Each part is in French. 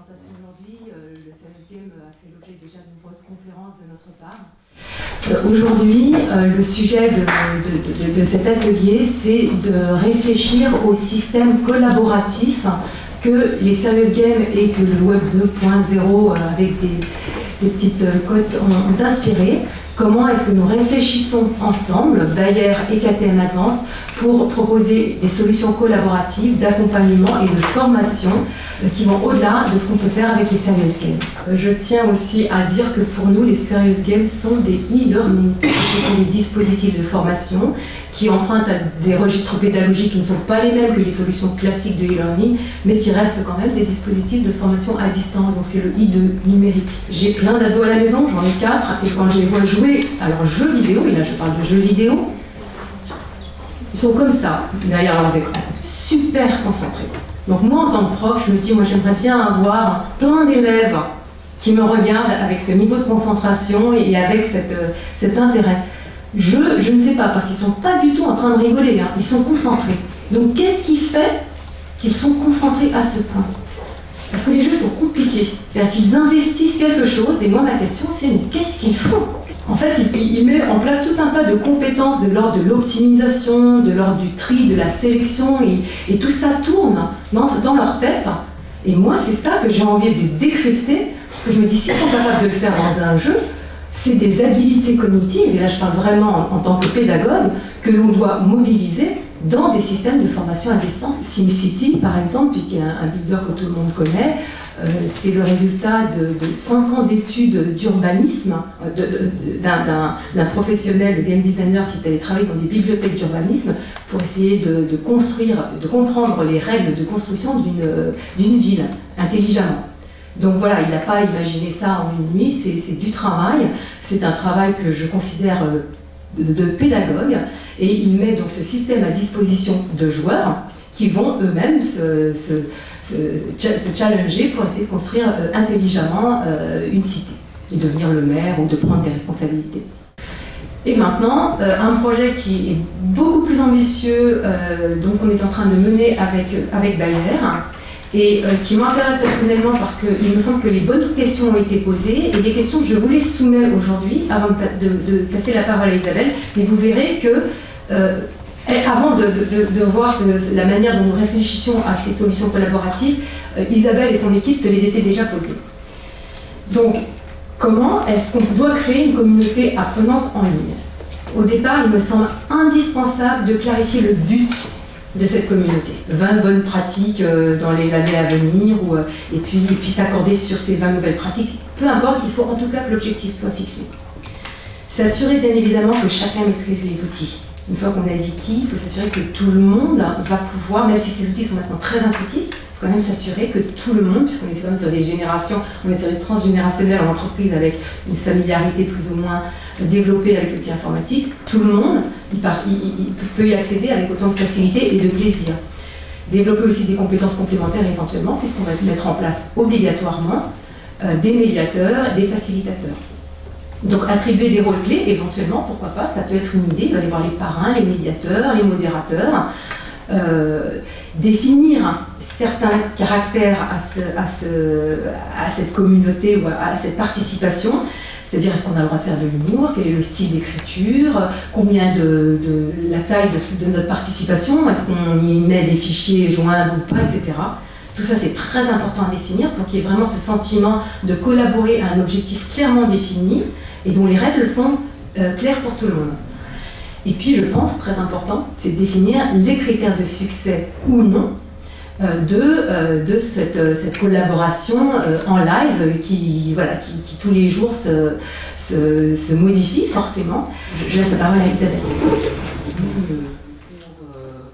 présentation aujourd'hui. Le Serious Game a fait l'objet déjà de nombreuses conférences de notre part. Aujourd'hui, le sujet de cet atelier, c'est de réfléchir au système collaboratif que les Serious Games et que le Web 2.0 avec des petites codes ont inspiré. Comment est-ce que nous réfléchissons ensemble, Bayer et KTM Advance, pour proposer des solutions collaboratives d'accompagnement et de formation qui vont au-delà de ce qu'on peut faire avec les Serious Games. Je tiens aussi à dire que pour nous, les Serious Games sont des e-learning. Ce sont des dispositifs de formation qui empruntent à des registres pédagogiques qui ne sont pas les mêmes que les solutions classiques de e-learning, mais qui restent quand même des dispositifs de formation à distance. Donc c'est le i2 numérique. J'ai plein d'ados à la maison, j'en ai 4, et quand je les vois jouer à leurs jeux vidéo, et là je parle de jeux vidéo, ils sont comme ça, derrière leurs écrans, super concentrés. Donc moi, en tant que prof, je me dis, moi j'aimerais bien avoir plein d'élèves qui me regardent avec ce niveau de concentration et avec cet intérêt. Je ne sais pas, parce qu'ils ne sont pas du tout en train de rigoler, hein. Ils sont concentrés. Donc qu'est-ce qui fait qu'ils sont concentrés à ce point? Parce que les jeux sont compliqués, c'est-à-dire qu'ils investissent quelque chose, et moi ma question c'est, mais qu'est-ce qu'ils font? En fait, il met en place tout un tas de compétences de l'ordre de l'optimisation, de l'ordre du tri, de la sélection, et tout ça tourne dans leur tête. Et moi, c'est ça que j'ai envie de décrypter, parce que je me dis, s'ils sont capables de le faire dans un jeu, c'est des habiletés cognitives, et là je parle vraiment en tant que pédagogue, que l'on doit mobiliser dans des systèmes de formation à distance. SimCity, par exemple, qui est un builder que tout le monde connaît, c'est le résultat de 5 ans d'études d'urbanisme d'un professionnel, de game designer, qui allait travailler dans des bibliothèques d'urbanisme pour essayer de construire, de comprendre les règles de construction d'une ville intelligemment. Donc voilà, il n'a pas imaginé ça en une nuit, c'est du travail, c'est un travail que je considère de pédagogue, et il met donc ce système à disposition de joueurs qui vont eux-mêmes se challenger pour essayer de construire intelligemment une cité, et devenir le maire ou de prendre des responsabilités. Et maintenant, un projet qui est beaucoup plus ambitieux, donc on est en train de mener avec Bayer, et qui m'intéresse personnellement parce qu'il me semble que les bonnes questions ont été posées, et les questions que je voulais soumettre aujourd'hui, avant de passer la parole à Isabelle, mais vous verrez que avant de voir la manière dont nous réfléchissons à ces solutions collaboratives, Isabelle et son équipe se les étaient déjà posées. Donc, comment est-ce qu'on doit créer une communauté apprenante en ligne? Au départ, il me semble indispensable de clarifier le but de cette communauté. 20 bonnes pratiques dans les années à venir, et puis s'accorder sur ces 20 nouvelles pratiques. Peu importe, il faut en tout cas que l'objectif soit fixé. S'assurer bien évidemment que chacun maîtrise les outils. Une fois qu'on a dit qui, il faut s'assurer que tout le monde va pouvoir, même si ces outils sont maintenant très intuitifs, il faut quand même s'assurer que tout le monde, puisqu'on est quand même sur des générations, on est sur des transgénérationnels en entreprise avec une familiarité plus ou moins développée avec l'outil informatique, tout le monde il peut y accéder avec autant de facilité et de plaisir. Développer aussi des compétences complémentaires éventuellement, puisqu'on va mettre en place obligatoirement des médiateurs, des facilitateurs. Donc attribuer des rôles clés, éventuellement, pourquoi pas, ça peut être une idée, il va y avoir les parrains, les médiateurs, les modérateurs, définir certains caractères à cette communauté ou à cette participation, c'est-à-dire est-ce qu'on a le droit de faire de l'humour, quel est le style d'écriture, combien la taille de notre participation, est-ce qu'on y met des fichiers joints ou pas, etc. Tout ça, c'est très important à définir pour qu'il y ait vraiment ce sentiment de collaborer à un objectif clairement défini et dont les règles sont claires pour tout le monde. Et puis, je pense, très important, c'est définir les critères de succès ou non de cette collaboration en live qui tous les jours se modifie forcément. Je laisse la parole à Isabelle.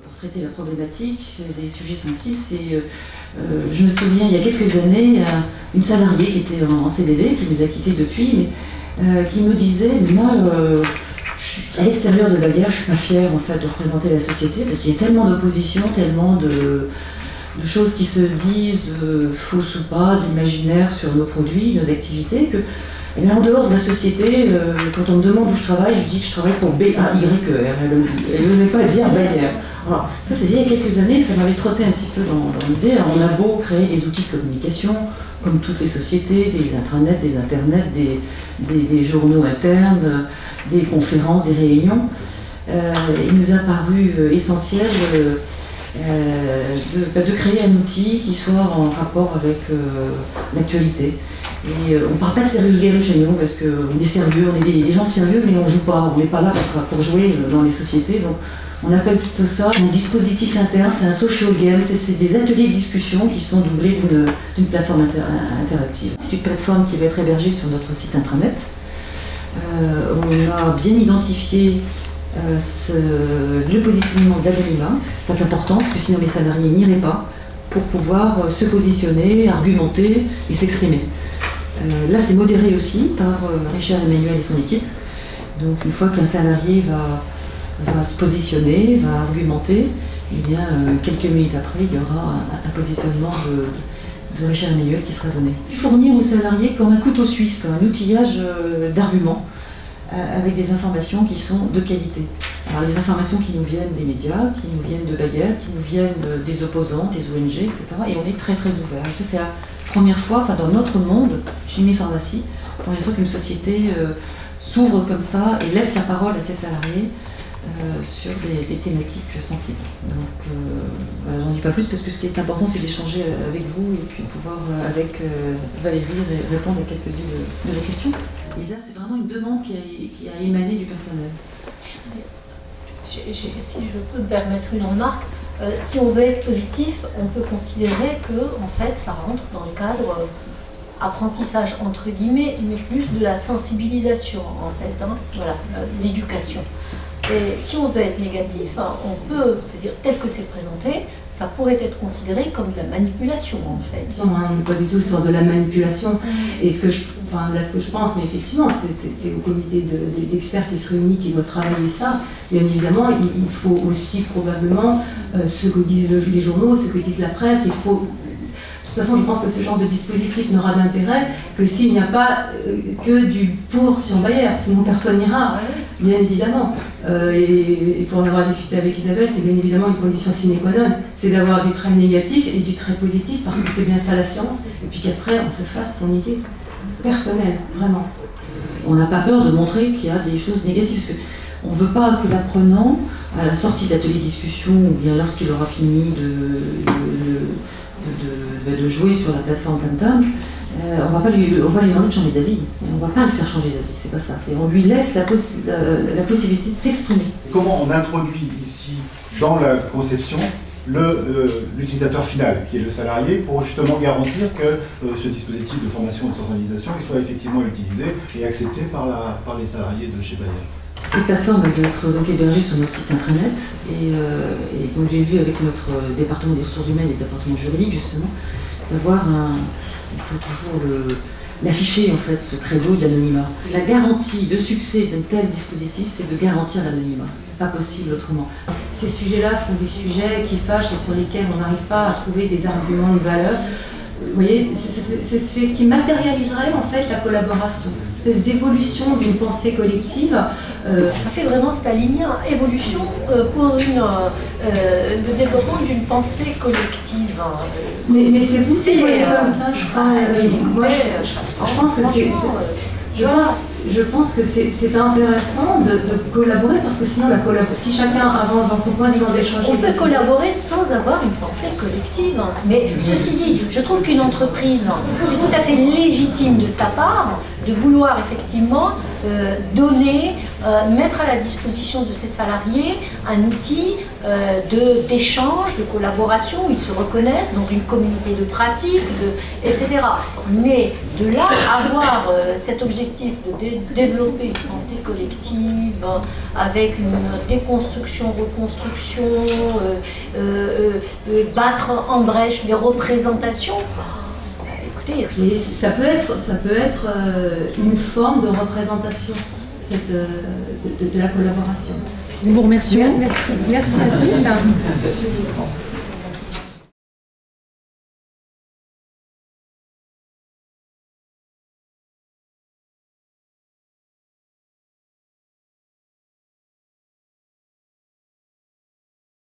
Pour traiter la problématique, des sujets sensibles, je me souviens, il y a quelques années, une salariée qui était en CDD, qui nous a quittés depuis, mais qui me disait, moi, à l'extérieur de Bayer, je ne suis pas fière en fait, de représenter la société, parce qu'il y a tellement d'opposition, tellement de choses qui se disent, fausses ou pas, d'imaginaire sur nos produits, nos activités, que Et en dehors de la société, quand on me demande où je travaille, je dis que je travaille pour BAYER. Elle n'osait pas dire Bayer. Alors, ça, c'est il y a quelques années, ça m'avait trotté un petit peu dans l'idée. On a beau créer des outils de communication, comme toutes les sociétés, des intranets, des internets, des journaux internes, des conférences, des réunions. Il nous a paru essentiel de créer un outil qui soit en rapport avec l'actualité. Et on ne parle pas de serious game chez nous parce qu'on est sérieux, on est des gens sérieux, mais on ne joue pas, on n'est pas là pour jouer dans les sociétés. Donc on appelle plutôt ça un dispositif interne, c'est un social game, c'est des ateliers de discussion qui sont doublés d'une plateforme interactive. C'est une plateforme qui va être hébergée sur notre site intranet. On a bien identifié le positionnement de l'anonymat, c'est important parce que sinon les salariés n'iraient pas pour pouvoir se positionner, argumenter et s'exprimer. Là c'est modéré aussi par Richard Emmanuel et son équipe. Donc une fois qu'un salarié va se positionner, va argumenter, et bien, quelques minutes après il y aura un positionnement de Richard Emmanuel qui sera donné. Fournir aux salariés comme un couteau suisse, comme un outillage d'arguments, avec des informations qui sont de qualité. Alors les informations qui nous viennent des médias, qui nous viennent de Bayer, qui nous viennent des opposants, des ONG, etc. Et on est très très ouvert. Et ça c'est la première fois, enfin dans notre monde, chez Pharmacie, la première fois qu'une société s'ouvre comme ça et laisse la parole à ses salariés sur des thématiques sensibles. Donc voilà, j'en dis pas plus parce que ce qui est important c'est d'échanger avec vous et puis de pouvoir avec Valérie répondre à quelques-unes de vos questions. Et là c'est vraiment une demande qui a émané du personnel. Si je peux me permettre une remarque, si on veut être positif, on peut considérer que en fait ça rentre dans le cadre apprentissage entre guillemets, mais plus de la sensibilisation en fait, hein, voilà, l'éducation. Et si on veut être négatif, on peut, c'est-à-dire tel que c'est présenté, ça pourrait être considéré comme de la manipulation en fait. Non, on n'est pas du tout sur de la manipulation. Et ce que je pense, mais effectivement, c'est au comité d'experts qui se réunit qui doit travailler ça. Bien évidemment, il faut aussi probablement ce que disent les journaux, ce que disent la presse. Il faut. De toute façon, je pense que ce genre de dispositif n'aura d'intérêt que s'il n'y a pas que du pour sur Bayer, sinon personne n'ira, bien évidemment. Et pour en avoir discuté avec Isabelle, c'est bien évidemment une condition sine qua non, c'est d'avoir du très négatif et du très positif, parce que c'est bien ça la science, et puis qu'après on se fasse son idée personnelle, vraiment. On n'a pas peur de montrer qu'il y a des choses négatives, parce qu'on ne veut pas que l'apprenant, à la sortie de l'atelier de discussion, ou bien lorsqu'il aura fini de jouer sur la plateforme Tam-Tam, on va lui demander de changer d'avis. On ne va pas le faire changer d'avis, c'est pas ça. On lui laisse la possibilité de s'exprimer. Comment on introduit ici, dans la conception, l'utilisateur final, qui est le salarié, pour justement garantir que ce dispositif de formation et de sensibilisation soit effectivement utilisé et accepté par les salariés de chez Bayer? Cette plateforme elle doit être donc hébergée sur notre site intranet et donc j'ai vu avec notre département des ressources humaines et le département juridique justement d'avoir il faut toujours l'afficher en fait, ce credo d'anonymat. La garantie de succès d'un tel dispositif, c'est de garantir l'anonymat. C'est pas possible autrement. Ces sujets-là sont des sujets qui fâchent et sur lesquels on n'arrive pas à trouver des arguments de valeur. Vous voyez, c'est ce qui matérialiserait en fait la collaboration, une espèce d'évolution d'une pensée collective. Ça fait vraiment cette ligne évolution pour le développement d'une pensée collective. Mais c'est vous qui voyez comme ça, je pense. Moi, je pense que je pense que c'est intéressant de collaborer parce que sinon si chacun avance dans son coin sans échanger. On peut collaborer sans avoir une pensée collective. Mais ceci dit, je trouve qu'une entreprise, c'est tout à fait légitime de sa part de vouloir effectivement donner, mettre à la disposition de ses salariés un outil d'échange, de collaboration où ils se reconnaissent dans une communauté de pratiques, etc. Mais de là avoir cet objectif de développer une pensée collective avec une déconstruction, reconstruction, battre en brèche les représentations. Mais ça peut être une forme de représentation de la collaboration. Nous vous remercions. Merci à tous.